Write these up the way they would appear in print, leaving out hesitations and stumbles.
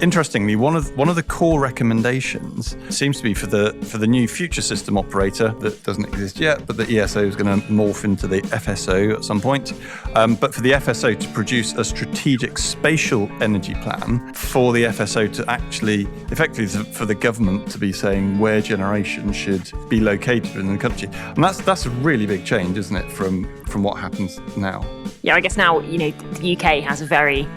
interestingly, one of the core recommendations seems to be for the new future system operator that doesn't exist yet, but the ESO is going to morph into the FSO at some point. But for the FSO to produce a strategic spatial energy plan for the FSO to actually, effectively for the government to be saying where generation should be located in the country. And that's a really big change, isn't it, from what happens now? Yeah, I guess now, the UK has a very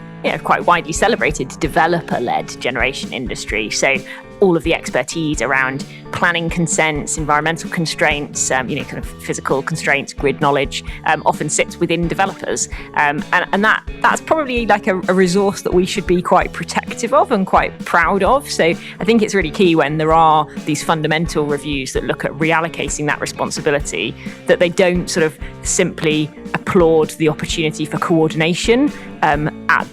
quite widely celebrated developer-led generation industry. So all of the expertise around planning consents, environmental constraints, kind of physical constraints, grid knowledge, often sits within developers. And that's probably like a resource that we should be quite protective of and quite proud of. So I think it's really key when there are these fundamental reviews that look at reallocating that responsibility, that they don't sort of simply applaud the opportunity for coordination at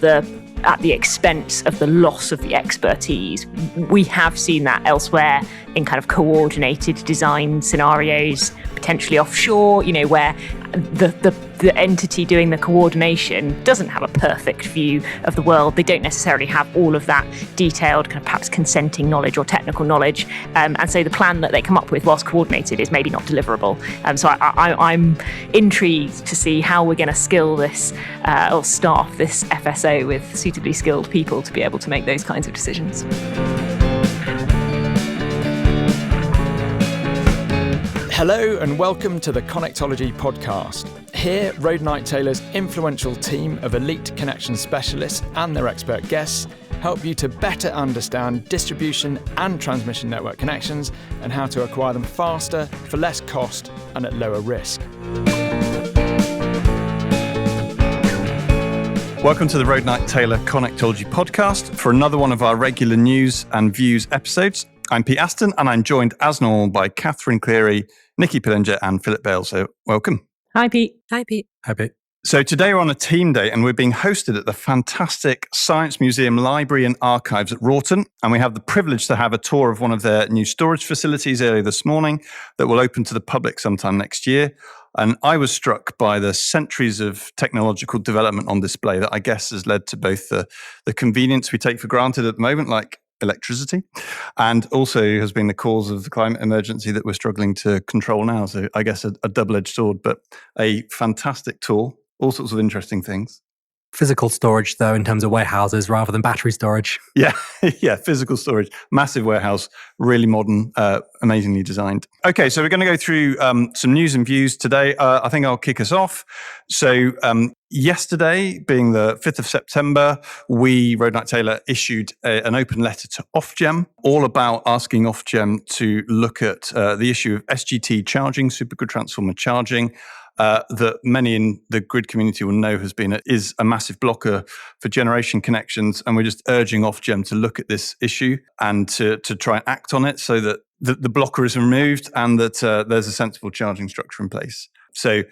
the expense of the loss of the expertise. We have seen that elsewhere in kind of coordinated design scenarios, potentially offshore, where the entity doing the coordination doesn't have a perfect view of the world. They don't necessarily have all of that detailed kind of perhaps consenting knowledge or technical knowledge. And so the plan that they come up with whilst coordinated is maybe not deliverable. So I'm intrigued to see how we're going to skill this or staff this FSO with suitably skilled people to be able to make those kinds of decisions. Hello and welcome to the Connectology podcast. Here, Road Night Taylor's influential team of elite connection specialists and their expert guests help you to better understand distribution and transmission network connections and how to acquire them faster, for less cost and at lower risk. Welcome to the Road Night Taylor Connectology podcast for another one of our regular news and views episodes. I'm Pete Aston, and I'm joined as normal by Catherine Cleary, Nikki Pillinger, and Philip Bale. So welcome. Hi, Pete. Hi, Pete. Hi, Pete. So today we're on a team day, and we're being hosted at the fantastic Science Museum Library and Archives at Wroughton. And we have the privilege to have a tour of one of their new storage facilities earlier this morning that will open to the public sometime next year. And I was struck by the centuries of technological development on display that I guess has led to both the convenience we take for granted at the moment, like electricity, and also has been the cause of the climate emergency that we're struggling to control now. So I guess a double-edged sword, but a fantastic tour, all sorts of interesting things. Physical storage, though, in terms of warehouses rather than battery storage. Yeah, physical storage, massive warehouse, really modern, amazingly designed. Okay, so we're going to go through some news and views today. I think I'll kick us off. So yesterday, being the 5th of September, we, Road Night Taylor, issued an open letter to Ofgem, all about asking Ofgem to look at the issue of SGT charging, supergrid transformer charging, that many in the grid community will know is a massive blocker for generation connections. And we're just urging Ofgem to look at this issue and to try and act on it so that the blocker is removed and that there's a sensible charging structure in place. So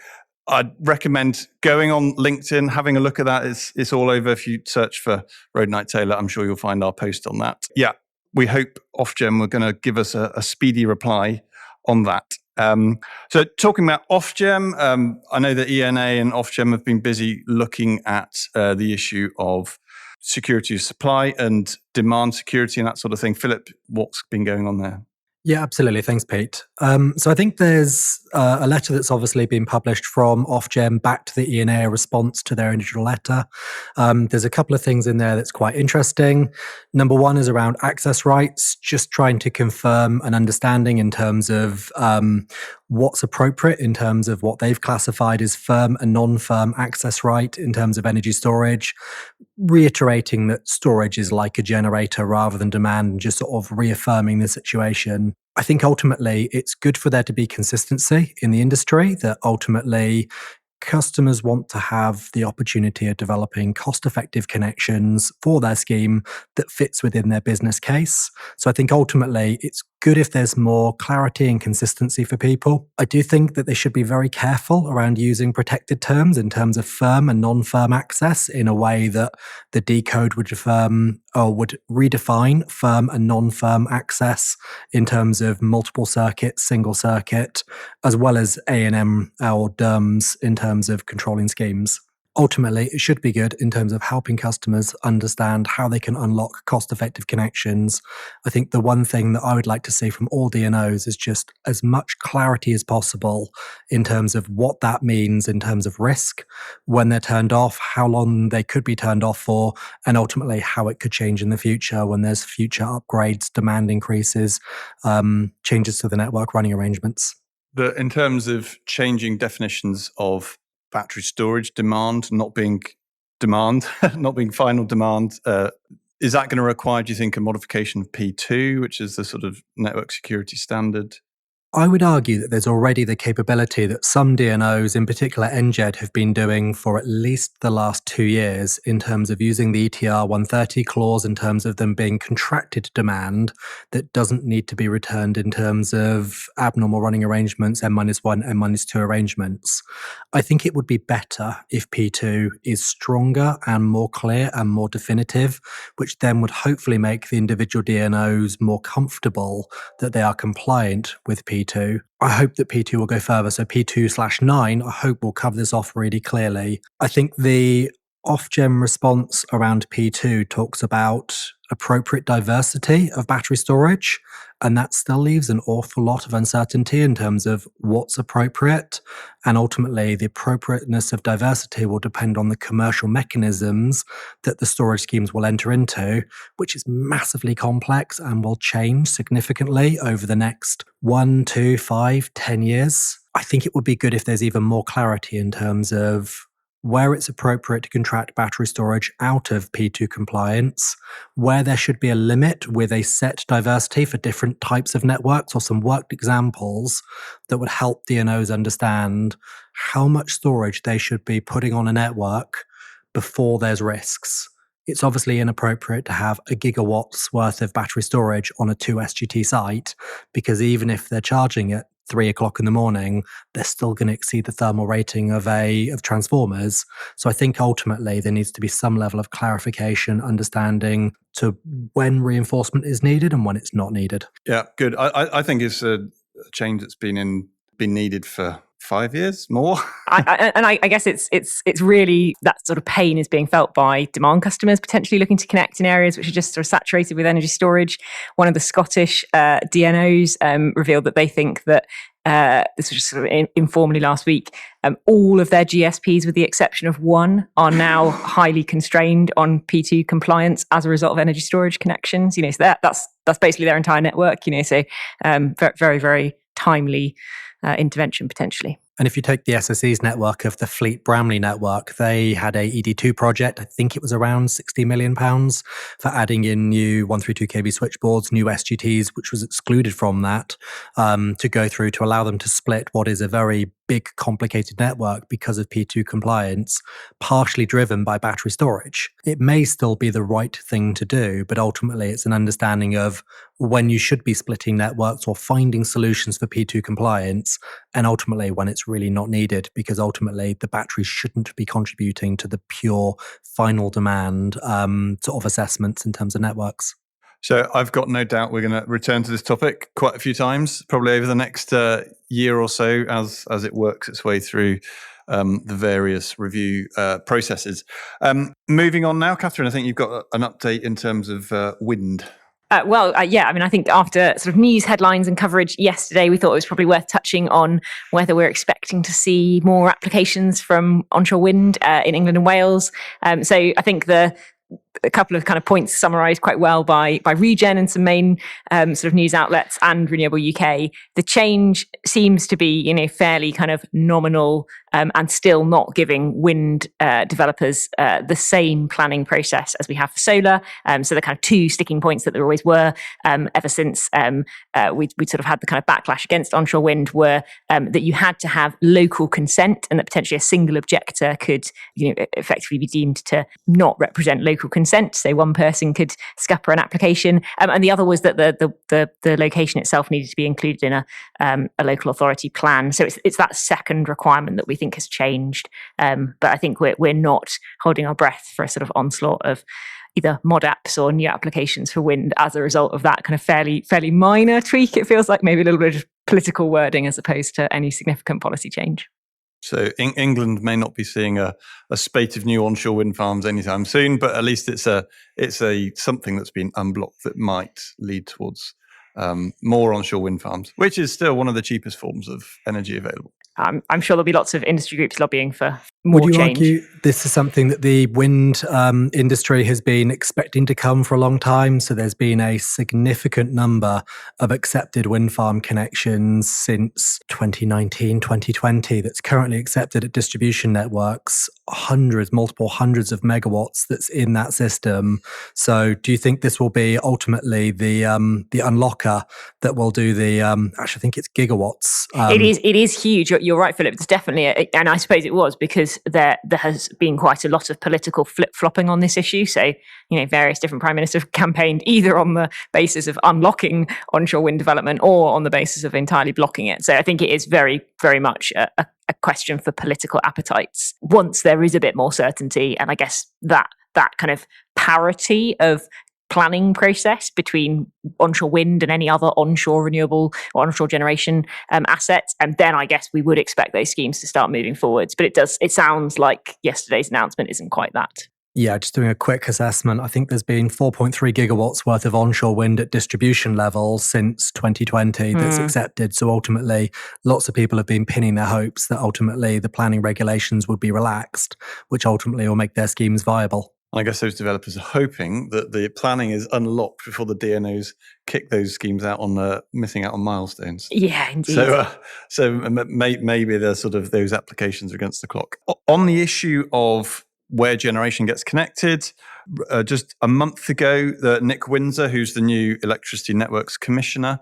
I'd recommend going on LinkedIn, having a look at that. It's all over. If you search for Road Night Taylor, I'm sure you'll find our post on that. Yeah, we hope Ofgem are going to give us a speedy reply on that. So talking about Ofgem, I know that ENA and Ofgem have been busy looking at the issue of security of supply and demand security and that sort of thing. Philip, what's been going on there? Yeah, absolutely. Thanks, Pete. So I think there's a letter that's obviously been published from Ofgem back to the ENA, response to their original letter. There's a couple of things in there that's quite interesting. Number one is around access rights, just trying to confirm an understanding in terms of what's appropriate in terms of what they've classified as firm and non-firm access right in terms of energy storage, reiterating that storage is like a generator rather than demand, and just sort of reaffirming the situation. I think ultimately it's good for there to be consistency in the industry, that ultimately customers want to have the opportunity of developing cost-effective connections for their scheme that fits within their business case. So I think ultimately it's good if there's more clarity and consistency for people. I do think that they should be very careful around using protected terms in terms of firm and non-firm access in a way that the decode would redefine firm and non-firm access in terms of multiple circuit, single circuit, as well as A&M or DERMS in terms of controlling schemes. Ultimately, it should be good in terms of helping customers understand how they can unlock cost-effective connections. I think the one thing that I would like to see from all DNOs is just as much clarity as possible in terms of what that means in terms of risk, when they're turned off, how long they could be turned off for, and ultimately how it could change in the future when there's future upgrades, demand increases, changes to the network running arrangements. In terms of changing definitions of battery storage demand, not being final demand, is that going to require, do you think, a modification of P2, which is the sort of network security standard? I would argue that there's already the capability that some DNOs, in particular NGED, have been doing for at least the last 2 years in terms of using the ETR 130 clause in terms of them being contracted demand that doesn't need to be returned in terms of abnormal running arrangements, N-1, N-2 arrangements. I think it would be better if P2 is stronger and more clear and more definitive, which then would hopefully make the individual DNOs more comfortable that they are compliant with P2. I hope that P2 will go further. So P2/9, I hope will cover this off really clearly. I think the Ofgem response around P2 talks about appropriate diversity of battery storage, and that still leaves an awful lot of uncertainty in terms of what's appropriate. And ultimately, the appropriateness of diversity will depend on the commercial mechanisms that the storage schemes will enter into, which is massively complex and will change significantly over the next 1, 2, 5, 10 years. I think it would be good if there's even more clarity in terms of where it's appropriate to contract battery storage out of P2 compliance, where there should be a limit with a set diversity for different types of networks, or some worked examples that would help DNOs understand how much storage they should be putting on a network before there's risks. It's obviously inappropriate to have a gigawatt's worth of battery storage on a 2 SGT site, because even if they're charging at 3 o'clock in the morning, they're still going to exceed the thermal rating of transformers. So I think ultimately there needs to be some level of clarification, understanding to when reinforcement is needed and when it's not needed. Yeah, good. I think it's a change that's been needed for 5 years more. I guess it's really that sort of pain is being felt by demand customers potentially looking to connect in areas which are just sort of saturated with energy storage. One of the Scottish DNOs revealed that they think that this was just sort of informally last week, all of their GSPs, with the exception of one, are now highly constrained on P2 compliance as a result of energy storage connections. So that's basically their entire network. So very, very timely intervention potentially. And if you take the SSE's network of the Fleet Bramley network, they had a ED2 project. I think it was around £60 million for adding in new 132 kV switchboards, new SGTs, which was excluded from that, to go through to allow them to split what is a very big, complicated network because of P2 compliance, partially driven by battery storage. It may still be the right thing to do, but ultimately it's an understanding of when you should be splitting networks or finding solutions for P2 compliance, and ultimately when it's really not needed, because ultimately the batteries shouldn't be contributing to the pure final demand sort of assessments in terms of networks. So I've got no doubt we're going to return to this topic quite a few times, probably over the next year or so as it works its way through the various review processes. Moving on now, Catherine, I think you've got an update in terms of wind. I think after sort of news headlines and coverage yesterday, we thought it was probably worth touching on whether we're expecting to see more applications from onshore wind in England and Wales. So I think a couple of kind of points summarised quite well by Regen and some main sort of news outlets and Renewable UK. The change seems to be, fairly kind of nominal and still not giving wind developers the same planning process as we have for solar. So the kind of two sticking points that there always were ever since we sort of had the kind of backlash against onshore wind were that you had to have local consent, and that potentially a single objector could, effectively be deemed to not represent local consent. So one person could scupper an application, and the other was that the location itself needed to be included in a local authority plan. So it's that second requirement that we think has changed. But I think we're not holding our breath for a sort of onslaught of either mod apps or new applications for wind as a result of that kind of fairly minor tweak. It feels like maybe a little bit of political wording as opposed to any significant policy change. So England may not be seeing a spate of new onshore wind farms anytime soon, but at least it's a something that's been unblocked that might lead towards more onshore wind farms, which is still one of the cheapest forms of energy available. I'm sure there'll be lots of industry groups lobbying for more Would you change. argue this is something that the wind industry has been expecting to come for a long time? So there's been a significant number of accepted wind farm connections since 2019, 2020 that's currently accepted at distribution networks, multiple hundreds of megawatts that's in that system. So do you think this will be ultimately the unlocker that will do the, actually I think it's gigawatts? It is huge. You're right, Philip. It's definitely, and I suppose it was because there has been quite a lot of political flip-flopping on this issue. So, various different prime ministers have campaigned either on the basis of unlocking onshore wind development or on the basis of entirely blocking it. So I think it is very, very much a question for political appetites once there is a bit more certainty. And I guess that kind of parity of planning process between onshore wind and any other onshore renewable or onshore generation assets, and then I guess we would expect those schemes to start moving forwards. But it sounds like yesterday's announcement isn't quite that. Yeah, just doing a quick assessment. I think there's been 4.3 gigawatts worth of onshore wind at distribution level since 2020 that's accepted. So ultimately, lots of people have been pinning their hopes that ultimately the planning regulations would be relaxed, which ultimately will make their schemes viable. I guess those developers are hoping that the planning is unlocked before the DNOs kick those schemes out on missing out on milestones. Yeah, indeed. So maybe there's sort of those applications are against the clock. On the issue of where generation gets connected, just a month ago, Nick Windsor, who's the new Electricity Networks Commissioner,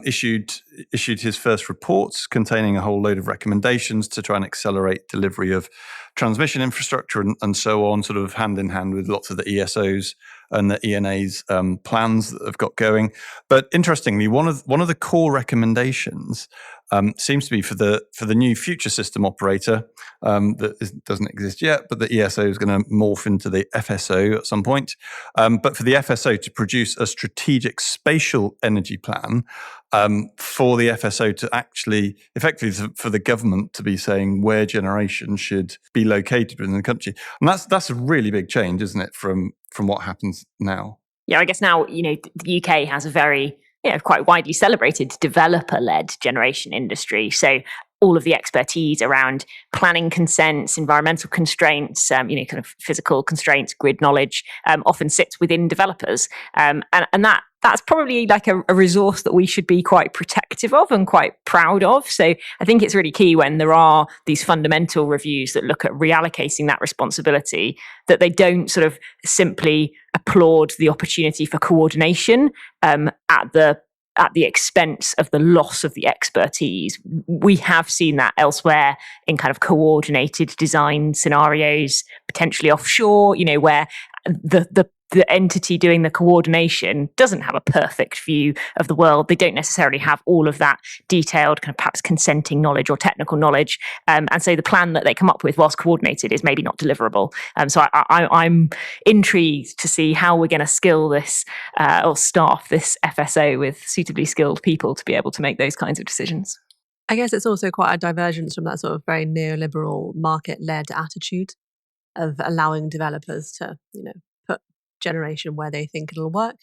issued his first reports containing a whole load of recommendations to try and accelerate delivery of transmission infrastructure and so on, sort of hand in hand with lots of the ESOs and the ENA's plans that they've got going. But interestingly, one of the core recommendations seems to be for the new future system operator that doesn't exist yet, but the ESO is going to morph into the FSO at some point. But for the FSO to produce a strategic spatial energy plan for the FSO to actually, effectively for the government to be saying where generation should be located within the country. And that's a really big change, isn't it, from what happens now? Yeah, I guess now, the UK has a very, quite widely celebrated developer-led generation industry. So all of the expertise around planning consents, environmental constraints, kind of physical constraints, grid knowledge, often sits within developers. And that's probably like a resource that we should be quite protective of and quite proud of. So I think it's really key when there are these fundamental reviews that look at reallocating that responsibility, that they don't sort of simply applaud the opportunity for coordination at the expense of the loss of the expertise. We have seen that elsewhere in kind of coordinated design scenarios, potentially offshore, where the entity doing the coordination doesn't have a perfect view of the world. They don't necessarily have all of that detailed kind of perhaps consenting knowledge or technical knowledge. And so the plan that they come up with whilst coordinated is maybe not deliverable. So I'm intrigued to see how we're going to skill this or staff this FSO with suitably skilled people to be able to make those kinds of decisions. I guess it's also quite a divergence from that sort of very neoliberal market-led attitude of allowing developers to, put generation where they think it'll work.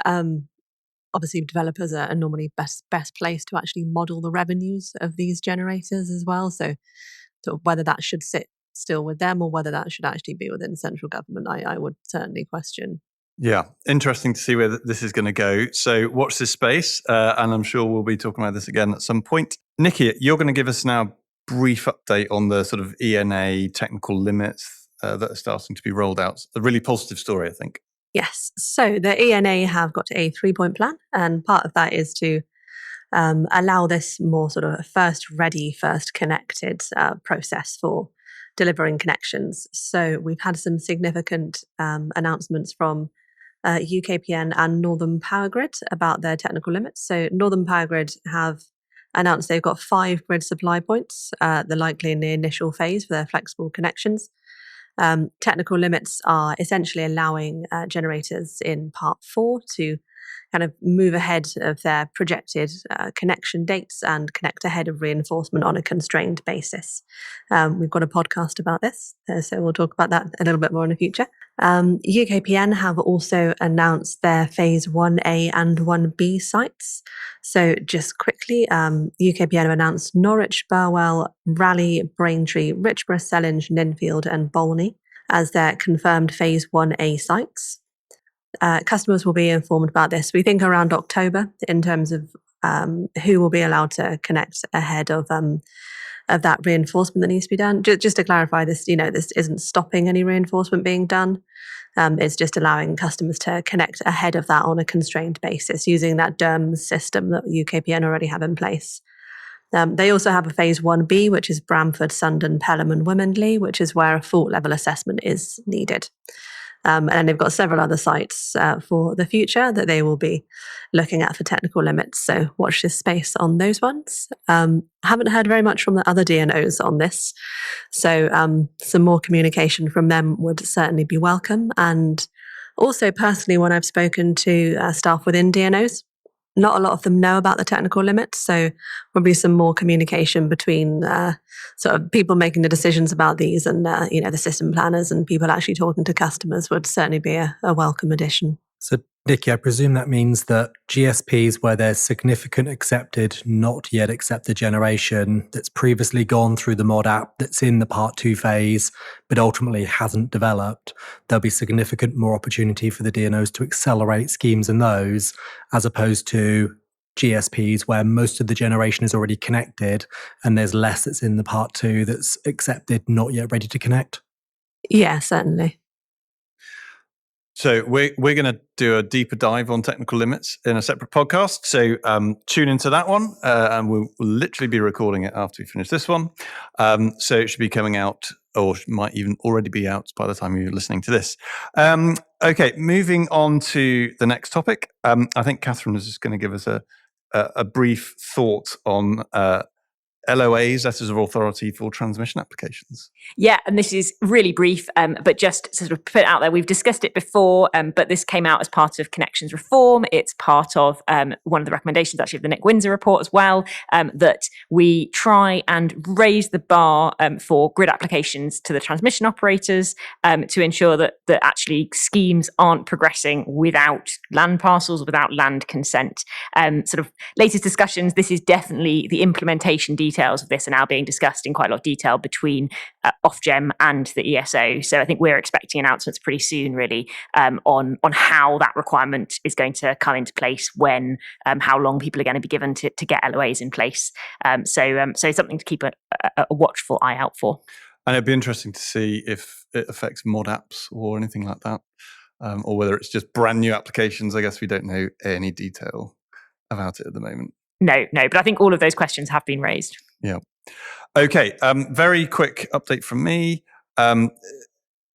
Obviously, developers are normally best placed to actually model the revenues of these generators as well. So whether that should sit still with them or whether that should actually be within central government, I would certainly question. Yeah, interesting to see where this is going to go. So watch this space, and I'm sure we'll be talking about this again at some point. Nikki, you're going to give us now a brief update on the sort of ENA technical limits that are starting to be rolled out. A really positive story, I think. Yes. So the ENA have got a 3-point plan, and part of that is to allow this more sort of first ready, first connected process for delivering connections. So we've had some significant announcements from UKPN and Northern Power Grid about their technical limits. So Northern Power Grid have announced they've got 5 grid supply points, they're likely in the initial phase for their flexible connections. Technical limits are essentially allowing generators in Part 4 to kind of move ahead of their projected connection dates and connect ahead of reinforcement on a constrained basis. We've got a podcast about this, so we'll talk about that a little bit more in the future. UKPN have also announced their phase 1A and 1B sites. So just quickly, UKPN have announced Norwich, Burwell, Raleigh, Braintree, Richborough, Sellinge, Ninfield and Bolney as their confirmed phase 1A sites. Customers will be informed about this, we think, around October in terms of who will be allowed to connect ahead of that reinforcement that needs to be done. Just to clarify this, this isn't stopping any reinforcement being done. It's just allowing customers to connect ahead of that on a constrained basis using that DERMS system that UKPN already have in place. They also have a phase 1B, which is Bramford, Sundon, Pelham and Wymondley, which is where a fault level assessment is needed. And they've got several other sites for the future that they will be looking at for technical limits. So watch this space on those ones. Haven't heard very much from the other DNOs on this. So some more communication from them would certainly be welcome. And also personally, when I've spoken to staff within DNOs, not a lot of them know about the technical limits. So probably some more communication between sort of people making the decisions about these and, the system planners and people actually talking to customers would certainly be a welcome addition. So, Nikki, I presume that means that GSPs where there's significant accepted, not yet accepted generation that's previously gone through the mod app that's in the part 2 phase, but ultimately hasn't developed, there'll be significant more opportunity for the DNOs to accelerate schemes in those, as opposed to GSPs where most of the generation is already connected and there's less that's in the part 2 that's accepted, not yet ready to connect. Yeah, certainly. So we're going to do a deeper dive on technical limits in a separate podcast. So tune into that one, and we'll literally be recording it after we finish this one. So it should be coming out, or might even already be out by the time you're listening to this. Okay, moving on to the next topic. I think Catherine is just going to give us a brief thought on LOAs, letters of authority for transmission applications. Yeah, and this is really brief, but just sort of put it out there. We've discussed it before, but this came out as part of connections reform. It's part of one of the recommendations, actually, of the Nick Windsor report as well, that we try and raise the bar for grid applications to the transmission operators to ensure that actually schemes aren't progressing without land parcels, without land consent. Sort of latest discussions, this is definitely the implementation details of this are now being discussed in quite a lot of detail between Ofgem and the ESO. So I think we're expecting announcements pretty soon, really, on how that requirement is going to come into place, when, how long people are going to be given to get LOAs in place. So something to keep a watchful eye out for. And it'd be interesting to see if it affects mod apps or anything like that, or whether it's just brand new applications. I guess we don't know any detail about it at the moment. No, but I think all of those questions have been raised. Yeah. Okay. Very quick update from me.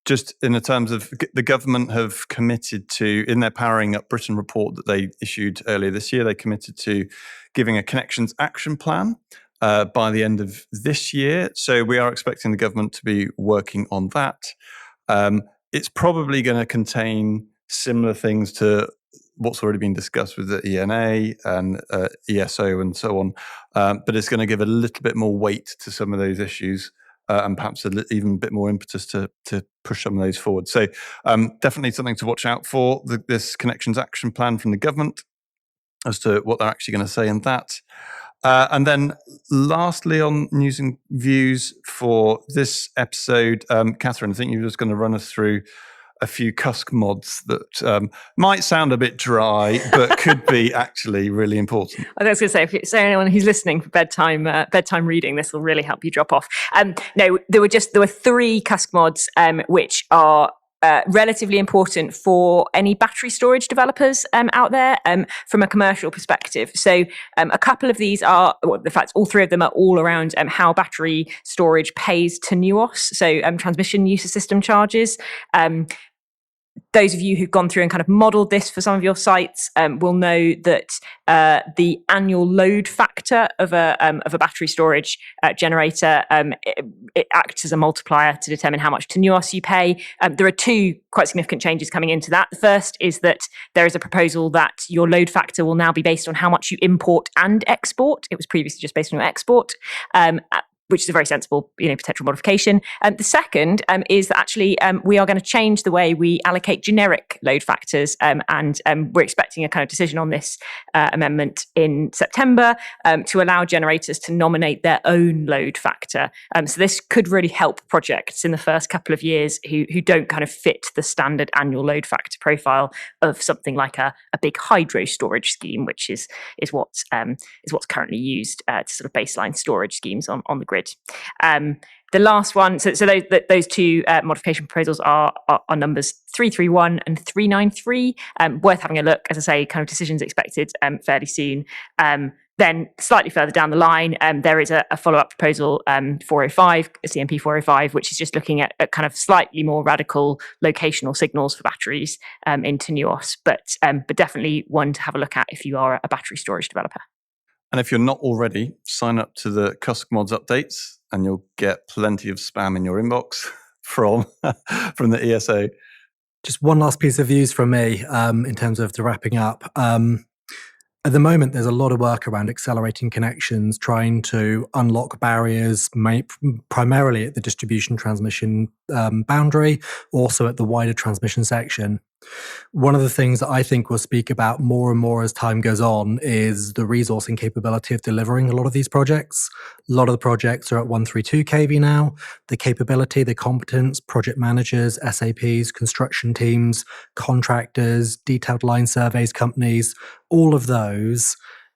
Just in the terms of the government have committed to, in their Powering Up Britain report that they issued earlier this year, they committed to giving a connections action plan by the end of this year. So we are expecting the government to be working on that. It's probably going to contain similar things to what's already been discussed with the ENA and ESO and so on, but it's going to give a little bit more weight to some of those issues and perhaps even a bit more impetus to push some of those forward. So definitely something to watch out for, this connections action plan from the government as to what they're actually going to say in that. And then lastly, on news and views for this episode, Catherine, I think you're just going to run us through a few Cusk mods that might sound a bit dry, but could be actually really important. I was going to say, so anyone who's listening for bedtime reading, this will really help you drop off. No, there were 3 Cusk mods which are relatively important for any battery storage developers out there from a commercial perspective. So a couple of these are, well, in fact, all 3 of them are all around how battery storage pays to NUOS, so transmission user system charges. those of you who've gone through and kind of modeled this for some of your sites will know that the annual load factor of a battery storage generator, it acts as a multiplier to determine how much TNUoS you pay. There are two quite significant changes coming into that. The first is that there is a proposal that your load factor will now be based on how much you import and export. It was previously just based on your export. Which is a very sensible, potential modification. The second is that actually we are going to change the way we allocate generic load factors, and we're expecting a kind of decision on this amendment in September to allow generators to nominate their own load factor. So this could really help projects in the first couple of years who don't kind of fit the standard annual load factor profile of something like a big hydro storage scheme, which is what's currently used to sort of baseline storage schemes on the grid. The last one, so those two modification proposals are numbers 331 and 393. Worth having a look. As I say, kind of decisions expected fairly soon. Then slightly further down the line, there is a follow-up proposal, 405, CMP 405, which is just looking at kind of slightly more radical locational signals for batteries in TNUoS, but definitely one to have a look at if you are a battery storage developer. And if you're not already, sign up to the Cusk Mods updates and you'll get plenty of spam in your inbox from the ESO. Just one last piece of news from me in terms of the wrapping up. At the moment, there's a lot of work around accelerating connections, trying to unlock barriers, primarily at the distribution transmission boundary, also at the wider transmission section. One of the things that I think we'll speak about more and more as time goes on is the resourcing capability of delivering a lot of these projects. A lot of the projects are at 132 kV now. The capability, the competence, project managers, SAPs, construction teams, contractors, detailed line surveys companies, all of those.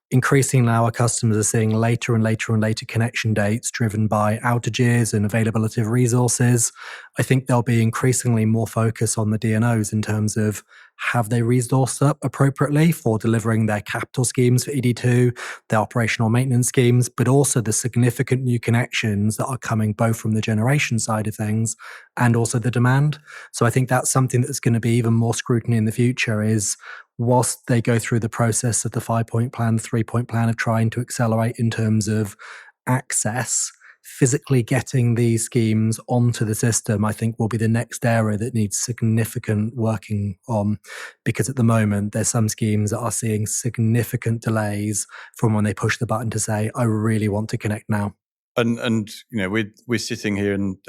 Increasingly now our customers are seeing later and later and later connection dates driven by outages and availability of resources. I think there'll be increasingly more focus on the DNOs in terms of have they resourced up appropriately for delivering their capital schemes for ED2, their operational maintenance schemes, but also the significant new connections that are coming both from the generation side of things and also the demand. So I think that's something that's going to be even more scrutiny in the future is whilst they go through the process of the 5-point plan, the 3-point plan of trying to accelerate in terms of access, physically getting these schemes onto the system, I think will be the next area that needs significant working on, because at the moment there's some schemes that are seeing significant delays from when they push the button to say, I really want to connect now. And we're sitting here in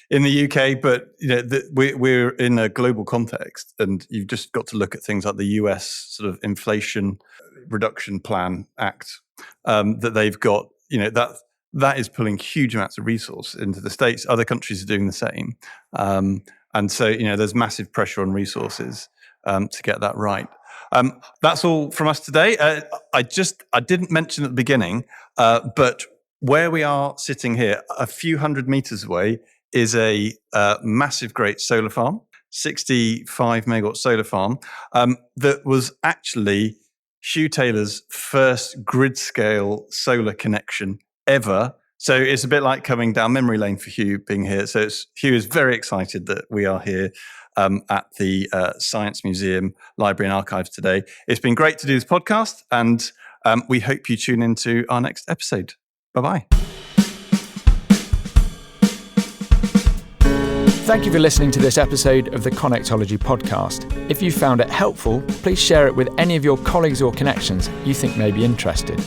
the UK, but we're in a global context, and you've just got to look at things like the US sort of Inflation Reduction Plan Act that they've got. That is pulling huge amounts of resource into the States. Other countries are doing the same, and so there's massive pressure on resources to get that right. That's all from us today. I didn't mention at the beginning, but where we are sitting here, a few hundred meters away, is a massive, great solar farm, 65 megawatt solar farm, that was actually Hugh Taylor's first grid scale solar connection ever. So it's a bit like coming down memory lane for Hugh being here. So Hugh is very excited that we are here at the Science Museum Library and Archives today. It's been great to do this podcast, and we hope you tune into our next episode. Bye-bye. Thank you for listening to this episode of the Connectology podcast. If you found it helpful, please share it with any of your colleagues or connections you think may be interested.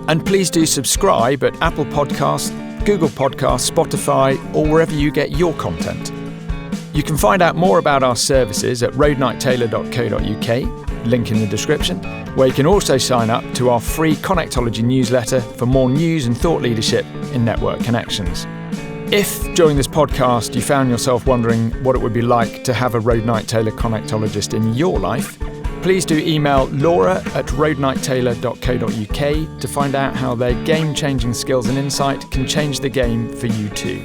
And please do subscribe at Apple Podcasts, Google Podcasts, Spotify, or wherever you get your content. You can find out more about our services at roadnighttaylor.co.uk, link in the description, where you can also sign up to our free Connectology newsletter for more news and thought leadership in network connections. If, during this podcast, you found yourself wondering what it would be like to have a Road Knight Taylor connectologist in your life, please do email laura@roadnighttaylor.co.uk to find out how their game-changing skills and insight can change the game for you too.